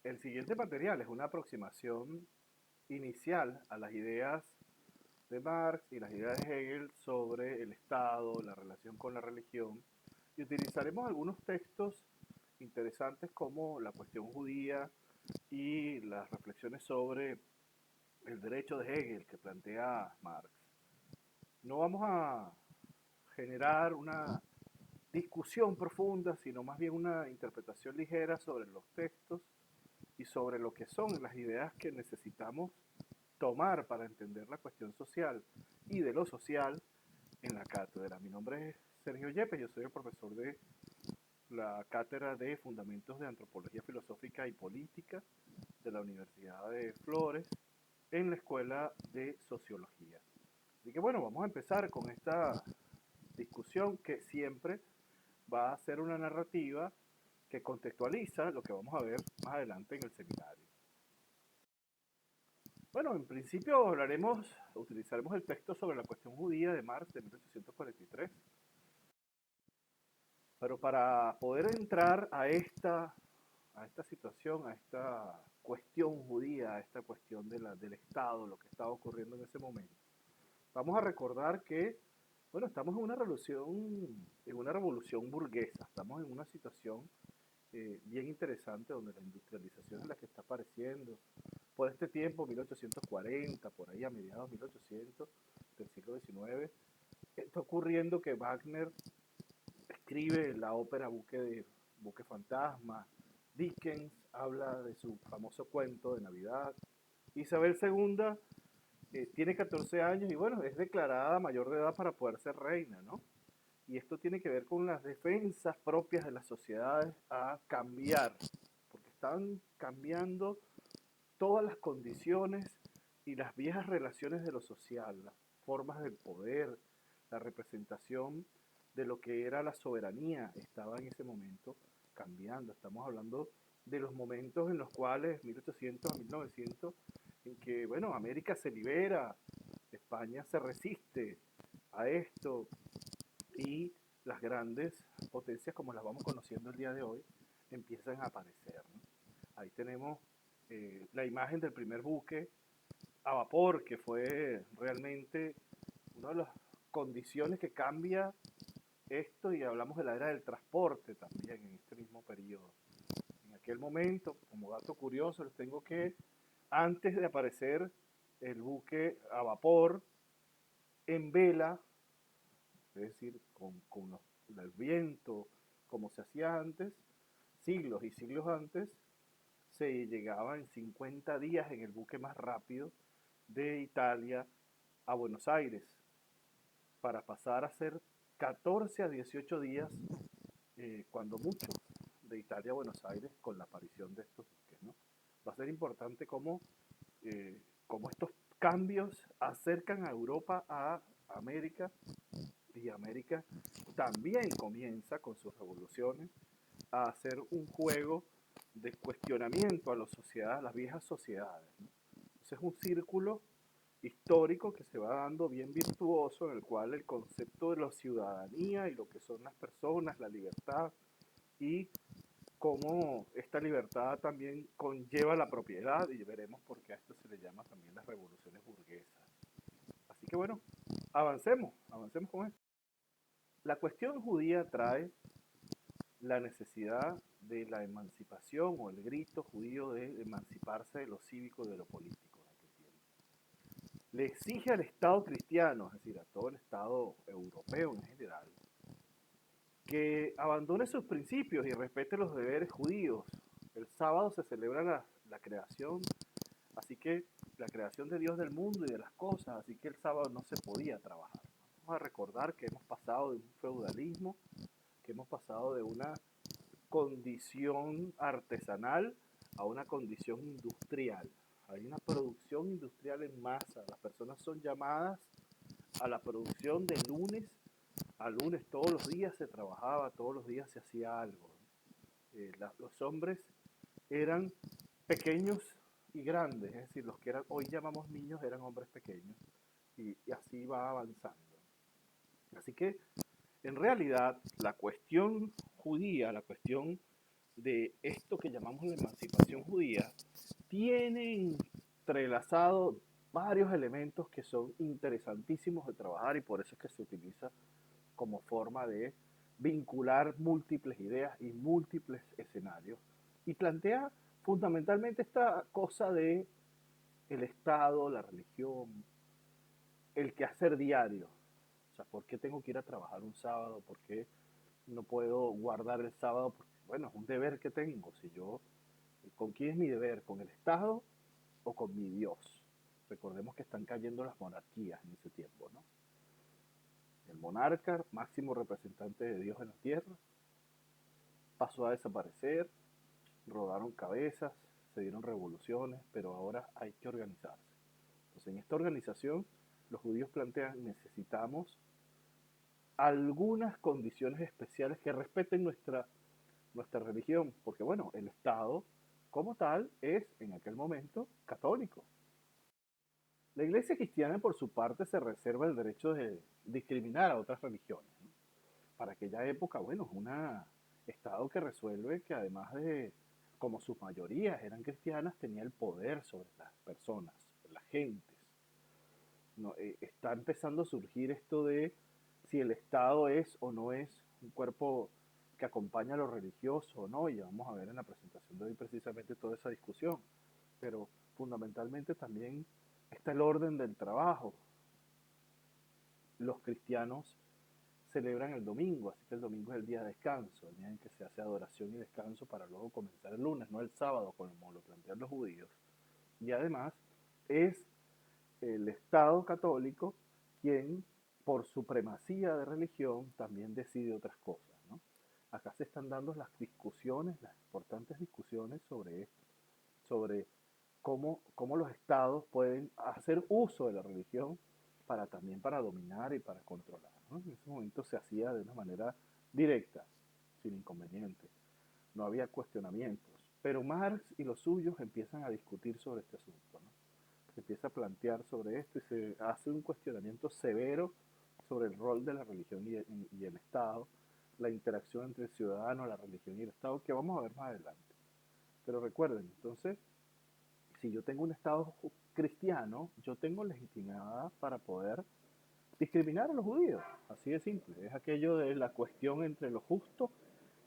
El siguiente material es una aproximación inicial a las ideas de Marx y las ideas de Hegel sobre el Estado, la relación con la religión, y utilizaremos algunos textos interesantes como la cuestión judía y las reflexiones sobre el derecho de Hegel que plantea Marx. No vamos a generar una discusión profunda, sino más bien una interpretación ligera sobre los textos y sobre lo que son las ideas que necesitamos tomar para entender la cuestión social y de lo social en la cátedra. Mi nombre es Sergio Yepes, yo soy el profesor de la cátedra de Fundamentos de Antropología Filosófica y Política de la Universidad de Flores en la Escuela de Sociología. Así que bueno, vamos a empezar con esta discusión que siempre va a ser una narrativa que contextualiza lo que vamos a ver más adelante en el seminario. Bueno, en principio utilizaremos el texto sobre la cuestión judía de Marx de 1843, pero para poder entrar a esta situación, a esta cuestión judía, a esta cuestión del Estado, lo que estaba ocurriendo en ese momento, vamos a recordar que, bueno, estamos en una revolución burguesa, estamos en una situación bien interesante donde la industrialización es la que está apareciendo. Por este tiempo, 1840, por ahí a mediados de 1800 del siglo XIX, está ocurriendo que Wagner escribe la ópera Buque Fantasma, Dickens habla de su famoso cuento de Navidad, Isabel II tiene 14 años y bueno, es declarada mayor de edad para poder ser reina, ¿no? Y esto tiene que ver con las defensas propias de las sociedades a cambiar, porque están cambiando todas las condiciones y las viejas relaciones de lo social, las formas del poder, la representación de lo que era la soberanía estaba en ese momento cambiando. Estamos hablando de los momentos en los cuales, 1800 a 1900, en que, bueno, América se libera, España se resiste a esto y las grandes potencias como las vamos conociendo el día de hoy empiezan a aparecer, ¿no? Ahí tenemos la imagen del primer buque a vapor, que fue realmente una de las condiciones que cambia esto, y hablamos de la era del transporte también en este mismo periodo. En aquel momento, como dato curioso, les tengo que antes de aparecer el buque a vapor en vela, es decir, el viento, como se hacía antes, siglos y siglos antes, se llegaba en 50 días en el buque más rápido de Italia a Buenos Aires, para pasar a ser 14 a 18 días, cuando mucho, de Italia a Buenos Aires con la aparición de estos buques, ¿no? Va a ser importante cómo estos cambios acercan a Europa a América, y América también comienza con sus revoluciones a hacer un juego de cuestionamiento a las viejas sociedades, ¿no? Entonces es un círculo histórico que se va dando bien virtuoso, en el cual el concepto de la ciudadanía y lo que son las personas, la libertad y cómo esta libertad también conlleva la propiedad, y veremos por qué a esto se le llama también las revoluciones burguesas. Así que bueno, avancemos con esto. La cuestión judía trae la necesidad de la emancipación o el grito judío de emanciparse de lo cívico y de lo político en aquel tiempo. Le exige al Estado cristiano, es decir, a todo el Estado europeo en general, que abandone sus principios y respete los deberes judíos. El sábado se celebra la creación, así que la creación de Dios del mundo y de las cosas, así que el sábado no se podía trabajar. Vamos a recordar que hemos pasado de un feudalismo, que hemos pasado de una condición artesanal a una condición industrial. Hay una producción industrial en masa. Las personas son llamadas a la producción de lunes a lunes. Todos los días se trabajaba, todos los días se hacía algo. Los hombres eran pequeños y grandes, es decir, los que hoy llamamos niños eran hombres pequeños, y así va avanzando. Así que en realidad la cuestión judía, la cuestión de esto que llamamos la emancipación judía, trazado varios elementos que son interesantísimos de trabajar y por eso es que se utiliza como forma de vincular múltiples ideas y múltiples escenarios. Y plantea fundamentalmente esta cosa de el Estado, la religión, el quehacer diario. O sea, ¿por qué tengo que ir a trabajar un sábado? ¿Por qué no puedo guardar el sábado? Porque, bueno, es un deber que tengo. Si yo, ¿con quién es mi deber? ¿Con el Estado o con mi Dios? Recordemos que están cayendo las monarquías en ese tiempo, ¿no? El monarca, máximo representante de Dios en la tierra, pasó a desaparecer, rodaron cabezas, se dieron revoluciones, pero ahora hay que organizarse. Entonces, en esta organización, los judíos plantean, necesitamos algunas condiciones especiales que respeten nuestra religión, porque bueno, el Estado como tal es en aquel momento católico. La iglesia cristiana por su parte se reserva el derecho de discriminar a otras religiones, ¿no? Para aquella época, bueno, es un Estado que resuelve que además de, como sus mayorías eran cristianas, tenía el poder sobre las personas, las gentes. No, está empezando a surgir esto de si el Estado es o no es un cuerpo que acompaña a lo religioso o no, y vamos a ver en la presentación de hoy precisamente toda esa discusión. Pero fundamentalmente también está el orden del trabajo. Los cristianos celebran el domingo, así que el domingo es el día de descanso, el día en que se hace adoración y descanso para luego comenzar el lunes, no el sábado como lo plantean los judíos. Y además es el Estado católico quien, por supremacía de religión, también decide otras cosas, ¿no? Acá se están dando las discusiones, las importantes discusiones sobre esto, sobre cómo los estados pueden hacer uso de la religión para también para dominar y para controlar, ¿no? En ese momento se hacía de una manera directa, sin inconveniente. No había cuestionamientos. Pero Marx y los suyos empiezan a discutir sobre este asunto, ¿no? Se empieza a plantear sobre esto y se hace un cuestionamiento severo sobre el rol de la religión y el Estado, la interacción entre el ciudadano, la religión y el Estado, que vamos a ver más adelante. Pero recuerden, entonces, si yo tengo un Estado cristiano, yo tengo legitimidad para poder discriminar a los judíos. Así de simple. Es aquello de la cuestión entre lo justo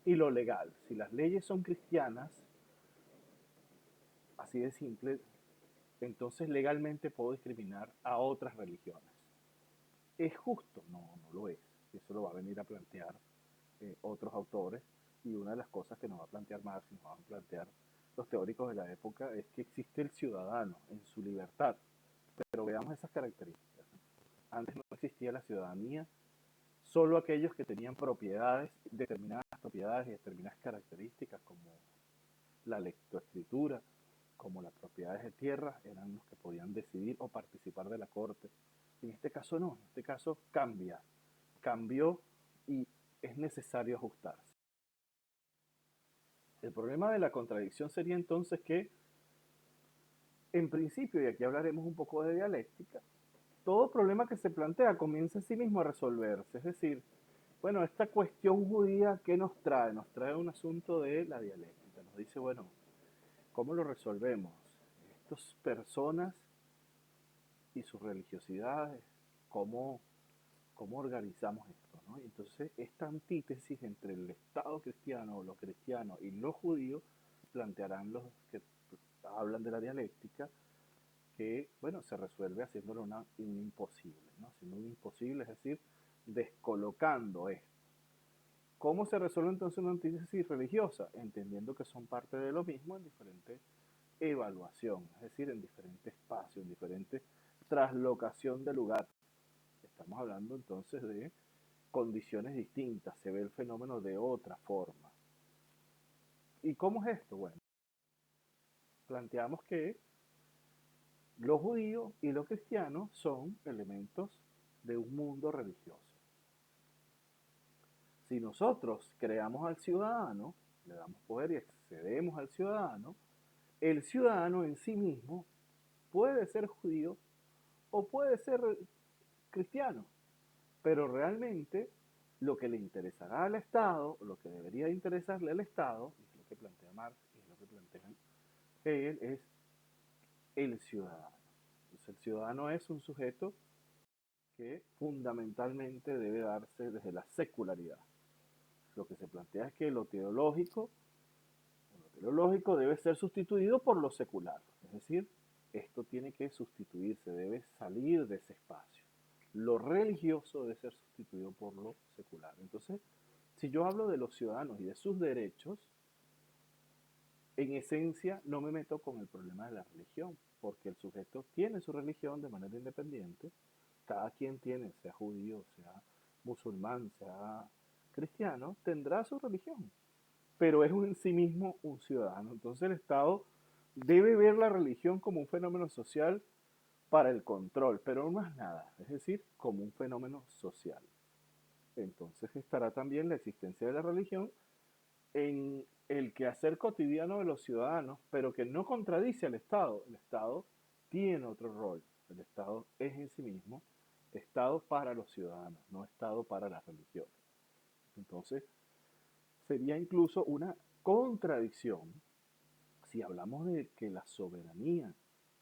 y lo legal. Si las leyes son cristianas, así de simple, entonces legalmente puedo discriminar a otras religiones. ¿Es justo? No, no lo es. Eso lo va a venir a plantear otros autores y una de las cosas que nos va a plantear Marx y nos van a plantear los teóricos de la época es que existe el ciudadano en su libertad. Pero veamos esas características. Antes no existía la ciudadanía, solo aquellos que tenían propiedades, determinadas propiedades y determinadas características como la lectoescritura, como las propiedades de tierra, eran los que podían decidir o participar de la corte. En este caso no, en este caso cambió y es necesario ajustarse. El problema de la contradicción sería entonces que, en principio, y aquí hablaremos un poco de dialéctica, todo problema que se plantea comienza en sí mismo a resolverse. Es decir, bueno, esta cuestión judía, ¿qué nos trae? Nos trae un asunto de la dialéctica. Nos dice, bueno, ¿cómo lo resolvemos? Estas personas y sus religiosidades, ¿cómo organizamos esto? ¿No? Y entonces, esta antítesis entre el Estado cristiano o lo cristiano y lo judío plantearán los que hablan de la dialéctica que, bueno, se resuelve haciéndolo un imposible, ¿no? Haciendo un imposible, es decir, descolocando esto. ¿Cómo se resuelve entonces una antítesis religiosa? Entendiendo que son parte de lo mismo en diferente evaluación, es decir, en diferente espacio, en diferente traslocación de lugar. Estamos hablando entonces de condiciones distintas, se ve el fenómeno de otra forma. ¿Y cómo es esto? Bueno, planteamos que los judíos y los cristianos son elementos de un mundo religioso. Si nosotros creamos al ciudadano, le damos poder y accedemos al ciudadano, el ciudadano en sí mismo puede ser judío o puede ser cristiano, pero realmente lo que le interesará al Estado, lo que debería interesarle al Estado, y es lo que plantea Marx y es lo que plantea Hegel, es el ciudadano. Entonces el ciudadano es un sujeto que fundamentalmente debe darse desde la secularidad. Lo que se plantea es que lo teológico debe ser sustituido por lo secular. Es decir, esto tiene que sustituirse, debe salir de ese espacio. Lo religioso debe ser sustituido por lo secular. Entonces, si yo hablo de los ciudadanos y de sus derechos, en esencia no me meto con el problema de la religión, porque el sujeto tiene su religión de manera independiente, cada quien tiene, sea judío, sea musulmán, sea cristiano, tendrá su religión, pero es en sí mismo un ciudadano. Entonces el Estado debe ver la religión como un fenómeno social para el control, pero no más nada, es decir, como un fenómeno social. Entonces estará también la existencia de la religión en el quehacer cotidiano de los ciudadanos, pero que no contradice al Estado. El Estado tiene otro rol. El Estado es en sí mismo Estado para los ciudadanos, no Estado para las religiones. Entonces, sería incluso una contradicción si hablamos de que la soberanía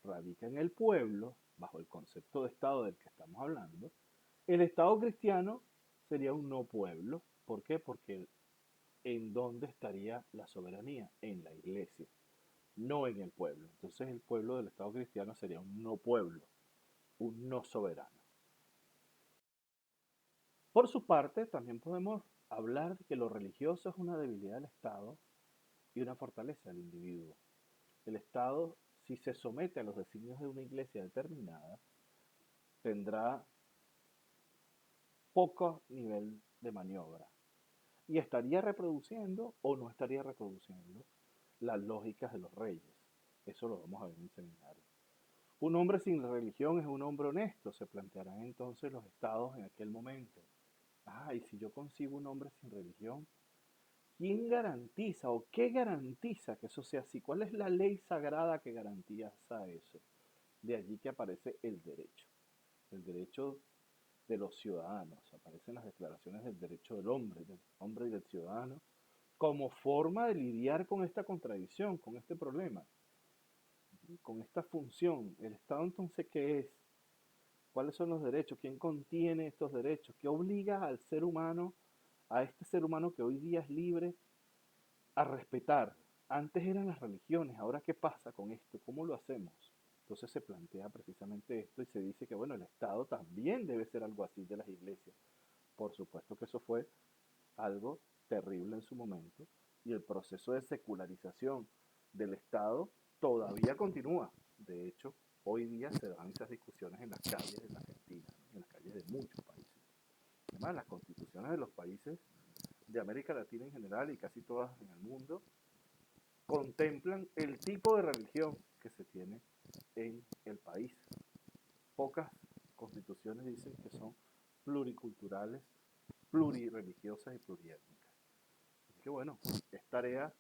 radica en el pueblo, bajo el concepto de Estado del que estamos hablando. El Estado cristiano sería un no pueblo. ¿Por qué? Porque ¿en dónde estaría la soberanía? En la iglesia, no en el pueblo. Entonces el pueblo del Estado cristiano sería un no pueblo, un no soberano. Por su parte, también podemos hablar de que lo religioso es una debilidad del Estado y una fortaleza del individuo. El Estado, si se somete a los designios de una iglesia determinada, tendrá poco nivel de maniobra y estaría reproduciendo o no estaría reproduciendo las lógicas de los reyes. Eso lo vamos a ver en el seminario. Un hombre sin religión es un hombre honesto, se plantearán entonces los estados en aquel momento. Y si yo consigo un hombre sin religión, ¿quién garantiza o qué garantiza que eso sea así? ¿Cuál es la ley sagrada que garantiza eso? De allí que aparece el derecho de los ciudadanos, aparecen las declaraciones del derecho del hombre y del ciudadano, como forma de lidiar con esta contradicción, con este problema, con esta función. ¿El Estado entonces qué es? ¿Cuáles son los derechos? ¿Quién contiene estos derechos? ¿Qué obliga al ser humano, a este ser humano que hoy día es libre, a respetar? Antes eran las religiones, ahora ¿qué pasa con esto? ¿Cómo lo hacemos? Entonces se plantea precisamente esto y se dice que, bueno, el Estado también debe ser algo así de las iglesias. Por supuesto que eso fue algo terrible en su momento y el proceso de secularización del Estado todavía continúa. De hecho, hoy día se dan esas discusiones en las calles de la Argentina, ¿no? En las calles de muchos países. Además, las constituciones de los países de América Latina en general y casi todas en el mundo contemplan el tipo de religión que se tiene en el país. Pocas constituciones dicen que son pluriculturales, plurireligiosas y pluriétnicas. Así que bueno, es tarea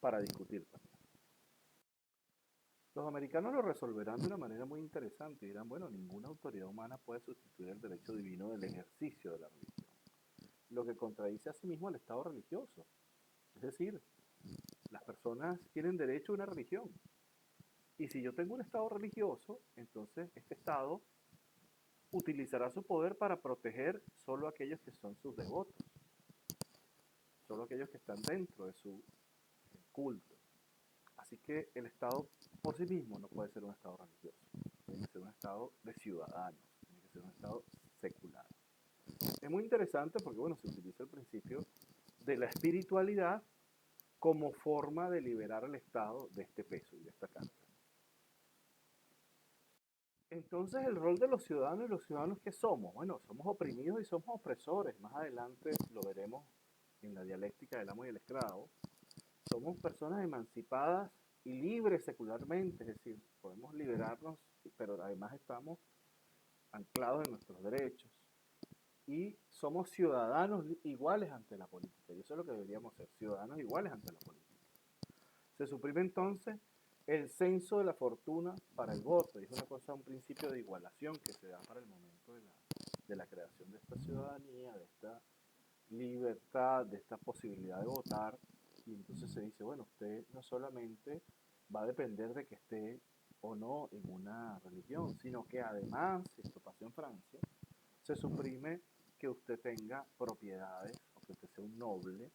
para discutir también. Los americanos lo resolverán de una manera muy interesante y dirán, bueno, ninguna autoridad humana puede sustituir el derecho divino del ejercicio de la religión, lo que contradice a sí mismo al Estado religioso. Es decir, las personas tienen derecho a una religión. Y si yo tengo un Estado religioso, entonces este Estado utilizará su poder para proteger solo a aquellos que son sus devotos, solo aquellos que están dentro de su culto. Así que el Estado por sí mismo no puede ser un Estado religioso, tiene que ser un Estado de ciudadanos, tiene que ser un Estado secular. Es muy interesante porque, bueno, se utiliza el principio de la espiritualidad como forma de liberar al Estado de este peso y de esta carga. Entonces, el rol de los ciudadanos y los ciudadanos que somos, bueno, somos oprimidos y somos opresores. Más adelante lo veremos en la dialéctica del amo y el esclavo. Somos personas emancipadas y libres secularmente, es decir, podemos liberarnos, pero además estamos anclados en nuestros derechos. Y somos ciudadanos iguales ante la política, y eso es lo que deberíamos ser, ciudadanos iguales ante la política. Se suprime entonces el censo de la fortuna para el voto, y es una cosa, un principio de igualación que se da para el momento de la creación de esta ciudadanía, de esta libertad, de esta posibilidad de votar, y entonces se dice, bueno, usted no solamente va a depender de que esté o no en una religión, sino que además, esto pasó en Francia, se suprime que usted tenga propiedades o que usted sea un noble.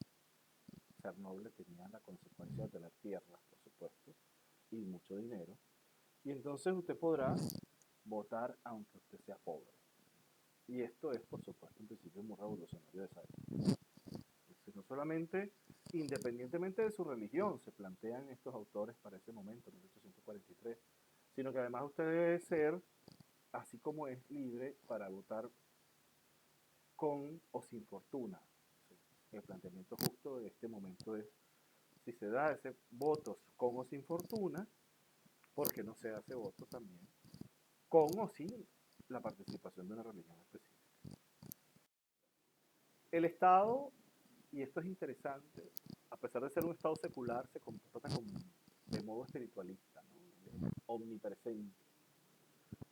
Ser noble tenía la consecuencia de tener tierras, por supuesto, y mucho dinero. Y entonces usted podrá votar aunque usted sea pobre. Y esto es, por supuesto, un principio muy revolucionario de esa época. Entonces, no solamente, independientemente de su religión, se plantean estos autores para ese momento, 1843, sino que además usted debe ser, así como es libre para votar con o sin fortuna. El planteamiento justo de este momento es, si se da ese votos con o sin fortuna, ¿por qué no se hace voto también con o sin la participación de una religión específica? El Estado, y esto es interesante, a pesar de ser un Estado secular, se comporta como de modo espiritualista, ¿no? Omnipresente.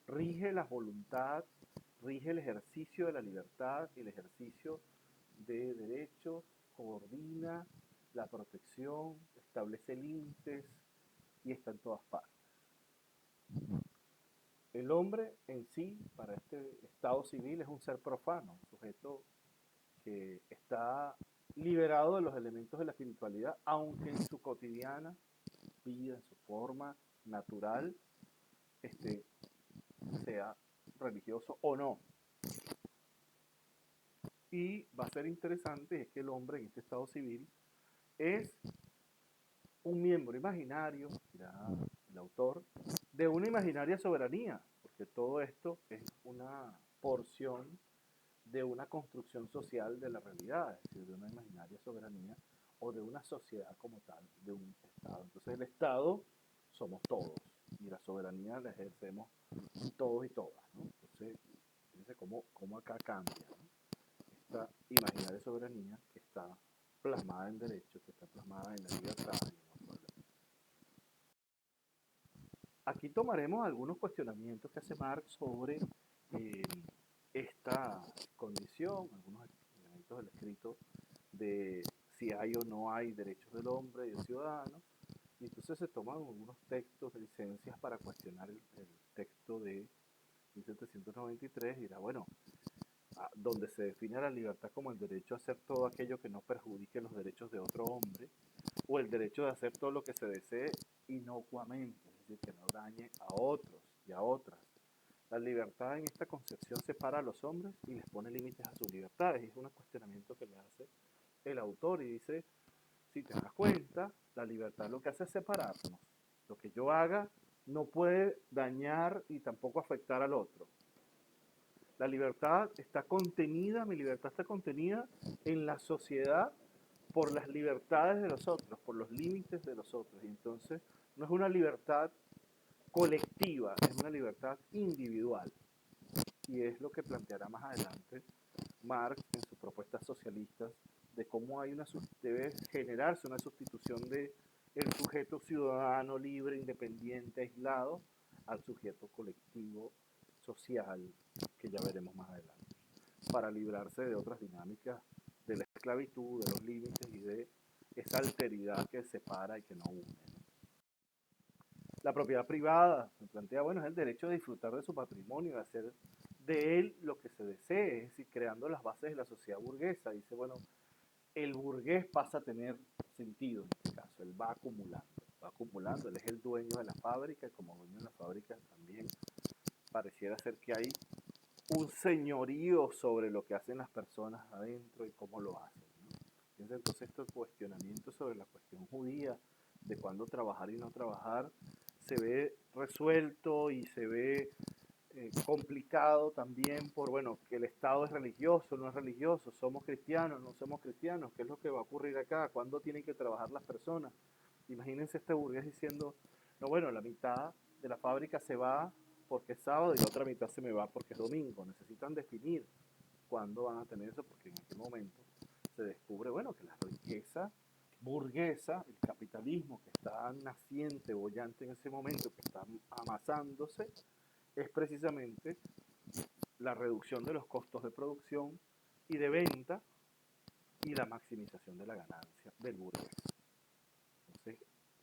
Rige la voluntad, rige el ejercicio de la libertad y el ejercicio de derechos, coordina la protección, establece límites y está en todas partes. El hombre en sí, para este estado civil, es un ser profano, un sujeto que está liberado de los elementos de la espiritualidad, aunque en su cotidiana vida, en su forma natural, sea religioso o no. Y va a ser interesante es que el hombre en este estado civil es un miembro imaginario, dirá el autor, de una imaginaria soberanía, porque todo esto es una porción de una construcción social de la realidad, es decir, de una imaginaria soberanía o de una sociedad como tal, de un Estado. Entonces el Estado somos todos y la soberanía la ejercemos todos y todas, ¿no? Entonces, fíjense cómo acá cambia, ¿no? Esta imaginaria soberanía que está plasmada en derechos, que está plasmada en la libertad y en los valores. Aquí tomaremos algunos cuestionamientos que hace Marx sobre eh, esta condición, algunos elementos del escrito de si hay o no hay derechos del hombre y del ciudadano, y entonces se toman algunos textos de licencias para cuestionar el texto de 1793 y dirá, bueno, donde se define la libertad como el derecho a hacer todo aquello que no perjudique los derechos de otro hombre, o el derecho de hacer todo lo que se desee inocuamente, es decir, que no dañe a otros y a otras. La libertad en esta concepción separa a los hombres y les pone límites a sus libertades. Y es un cuestionamiento que le hace el autor y dice, si te das cuenta, la libertad lo que hace es separarnos. Lo que yo haga no puede dañar y tampoco afectar al otro. La libertad está contenida, mi libertad está contenida en la sociedad por las libertades de los otros, por los límites de los otros. Y entonces no es una libertad colectiva, es una libertad individual. Y es lo que planteará más adelante Marx en sus propuestas socialistas de cómo debe generarse una sustitución de el sujeto ciudadano libre, independiente, aislado, al sujeto colectivo, social, que ya veremos más adelante, para librarse de otras dinámicas de la esclavitud, de los límites y de esa alteridad que separa y que no une. La propiedad privada, se plantea, bueno, es el derecho de disfrutar de su patrimonio, de hacer de él lo que se desee, es decir, creando las bases de la sociedad burguesa. Dice, bueno, el burgués pasa a tener sentido en este caso, él va acumulando, él es el dueño de la fábrica y como dueño de la fábrica también pareciera ser que hay un señorío sobre lo que hacen las personas adentro y cómo lo hacen, ¿no? Entonces estos cuestionamientos sobre la cuestión judía, de cuándo trabajar y no trabajar, se ve resuelto y se ve complicado también por, bueno, que el Estado es religioso, no es religioso, somos cristianos, no somos cristianos, qué es lo que va a ocurrir acá, cuándo tienen que trabajar las personas. Imagínense este burgués diciendo, no, bueno, la mitad de la fábrica se va porque es sábado y la otra mitad se me va porque es domingo. Necesitan definir cuándo van a tener eso porque en aquel momento se descubre, bueno, que la riqueza burguesa, el capitalismo que está naciente, bollante en ese momento, que está amasándose, es precisamente la reducción de los costos de producción y de venta y la maximización de la ganancia del burgués. Entonces,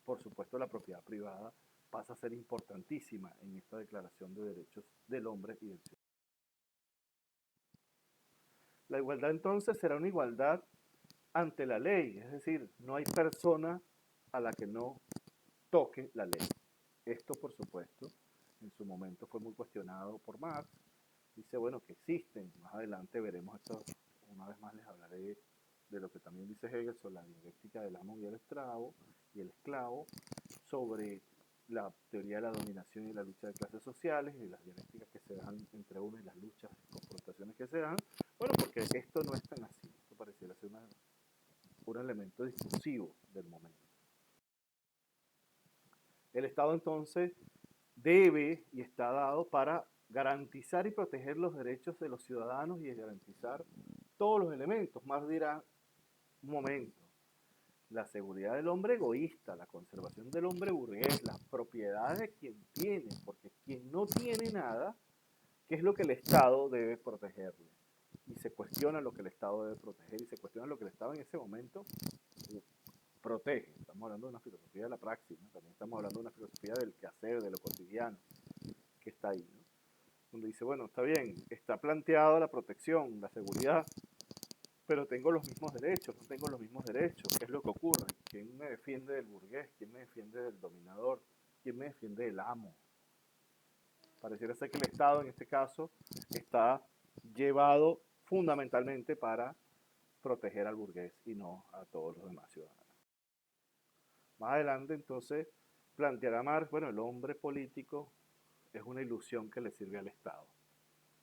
por supuesto, la propiedad privada pasa a ser importantísima en esta Declaración de Derechos del Hombre y del Ciudadano. La igualdad entonces será una igualdad ante la ley, es decir, no hay persona a la que no toque la ley. Esto, por supuesto, en su momento fue muy cuestionado por Marx. Dice, bueno, que existen, más adelante veremos esto, una vez más les hablaré de lo que también dice Hegel sobre la dialéctica del amo y el esclavo, sobre la teoría de la dominación y la lucha de clases sociales y las dialécticas que se dan entre uno y las luchas y confrontaciones que se dan. Bueno, porque esto no es tan así, esto pareciera ser un elemento discursivo del momento. El Estado entonces debe y está dado para garantizar y proteger los derechos de los ciudadanos y garantizar todos los elementos. Marx dirá, un momento, la seguridad del hombre egoísta, la conservación del hombre burgués, las propiedades de quien tiene, porque quien no tiene nada, ¿qué es lo que el Estado debe protegerle? Y se cuestiona lo que el Estado debe proteger y se cuestiona lo que el Estado en ese momento protege. Estamos hablando de una filosofía de la praxis, ¿no? También estamos hablando de una filosofía del quehacer, de lo cotidiano, que está ahí, ¿no? Donde dice, bueno, está bien, está planteado la protección, la seguridad, pero tengo los mismos derechos, no tengo los mismos derechos. ¿Qué es lo que ocurre? ¿Quién me defiende del burgués? ¿Quién me defiende del dominador? ¿Quién me defiende del amo? Pareciera ser que el Estado, en este caso, está llevado fundamentalmente para proteger al burgués y no a todos los demás ciudadanos. Más adelante, entonces, planteará Marx, bueno, el hombre político es una ilusión que le sirve al Estado.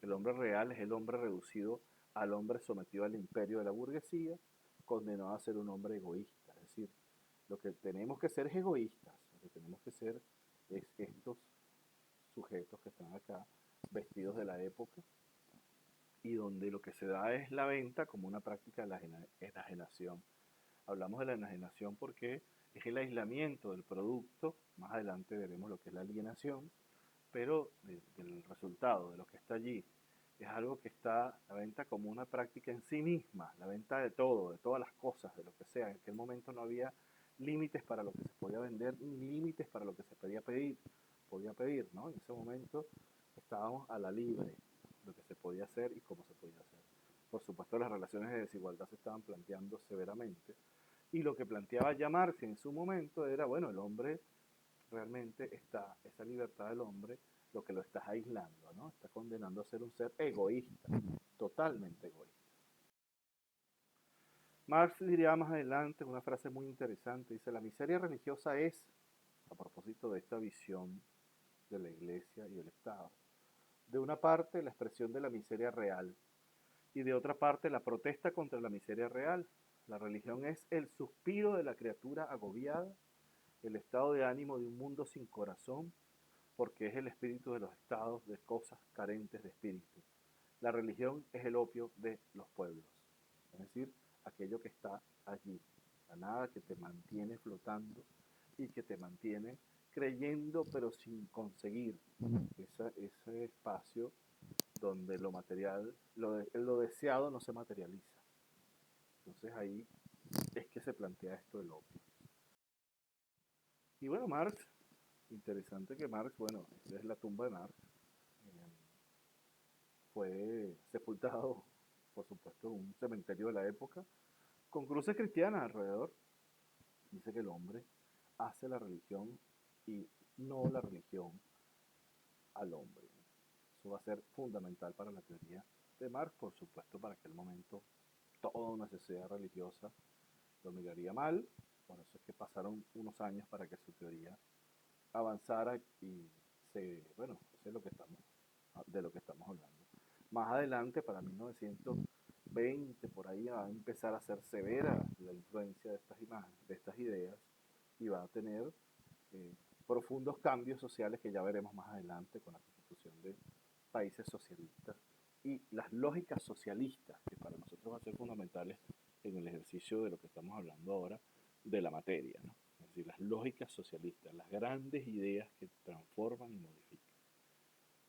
El hombre real es el hombre reducido al hombre sometido al imperio de la burguesía, condenado a ser un hombre egoísta. Es decir, lo que tenemos que ser es egoístas, lo que tenemos que ser es estos sujetos que están acá, vestidos de la época, y donde lo que se da es la venta como una práctica de la enajenación. Hablamos de la enajenación porque es el aislamiento del producto, más adelante veremos lo que es la alienación, pero del resultado, de lo que está allí. Es algo que está la venta como una práctica en sí misma, la venta de todo, de todas las cosas, de lo que sea. En aquel momento no había límites para lo que se podía vender, ni límites para lo que se podía pedir, ¿no? En ese momento estábamos a la libre, lo que se podía hacer y cómo se podía hacer. Por supuesto, las relaciones de desigualdad se estaban planteando severamente, y lo que planteaba ya Marx en su momento era, bueno, el hombre realmente está, esa libertad del hombre, lo que lo estás aislando, ¿no? Está condenando a ser un ser egoísta, totalmente egoísta. Marx diría más adelante una frase muy interesante, dice, la miseria religiosa es, a propósito de esta visión de la Iglesia y del Estado, de una parte la expresión de la miseria real y de otra parte la protesta contra la miseria real. La religión es el suspiro de la criatura agobiada, el estado de ánimo de un mundo sin corazón, porque es el espíritu de los estados de cosas carentes de espíritu. La religión es el opio de los pueblos, es decir, aquello que está allí, la nada que te mantiene flotando y que te mantiene creyendo pero sin conseguir ese espacio donde lo material, lo deseado no se materializa. Entonces ahí es que se plantea esto del opio. Y bueno, Marx, interesante que Marx, bueno, esta es la tumba de Marx, fue sepultado, por supuesto, en un cementerio de la época, con cruces cristianas alrededor. Dice que el hombre hace la religión y no la religión al hombre. Eso va a ser fundamental para la teoría de Marx, por supuesto, para aquel momento toda una sociedad religiosa lo miraría mal, por eso es que pasaron unos años para que su teoría avanzara y bueno, eso es de lo que estamos hablando. Más adelante, para 1920, por ahí va a empezar a ser severa la influencia de estas imágenes, de estas ideas, y va a tener profundos cambios sociales que ya veremos más adelante con la constitución de países socialistas y las lógicas socialistas, que para nosotros van a ser fundamentales en el ejercicio de lo que estamos hablando ahora, de la materia, ¿no? Es decir, las lógicas socialistas, las grandes ideas que transforman y modifican.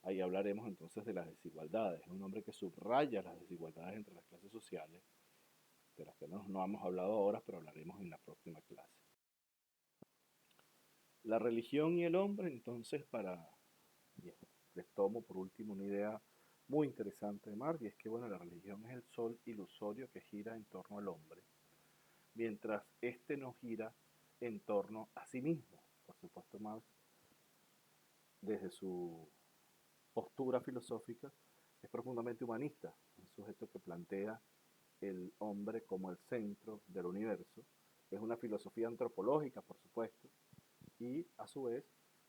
Ahí hablaremos entonces de las desigualdades. Es un hombre que subraya las desigualdades entre las clases sociales, de las que no hemos hablado ahora, pero hablaremos en la próxima clase. La religión y el hombre, entonces, y les tomo por último una idea muy interesante de Marx, y es que, bueno, la religión es el sol ilusorio que gira en torno al hombre, mientras éste no gira en torno a sí mismo. Por supuesto, Marx, desde su postura filosófica, es profundamente humanista, un sujeto que plantea el hombre como el centro del universo. Es una filosofía antropológica, por supuesto, y a su vez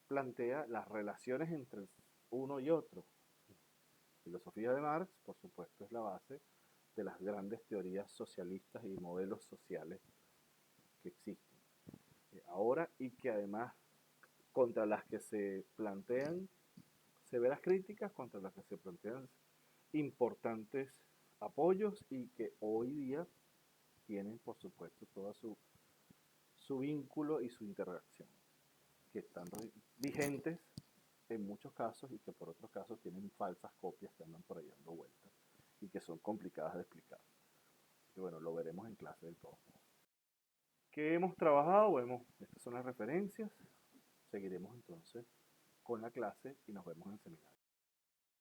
plantea las relaciones entre uno y otro. La filosofía de Marx, por supuesto, es la base de las grandes teorías socialistas y modelos sociales que existen ahora, y que además contra las que se plantean severas críticas, contra las que se plantean importantes apoyos, y que hoy día tienen, por supuesto, todo su vínculo y su interacción, que están vigentes en muchos casos y que por otros casos tienen falsas copias que andan por ahí dando vueltas y que son complicadas de explicar. Y bueno, lo veremos en clase del todos modos. ¿Qué hemos trabajado? Bueno, estas son las referencias. Seguiremos entonces con la clase y nos vemos en el seminario.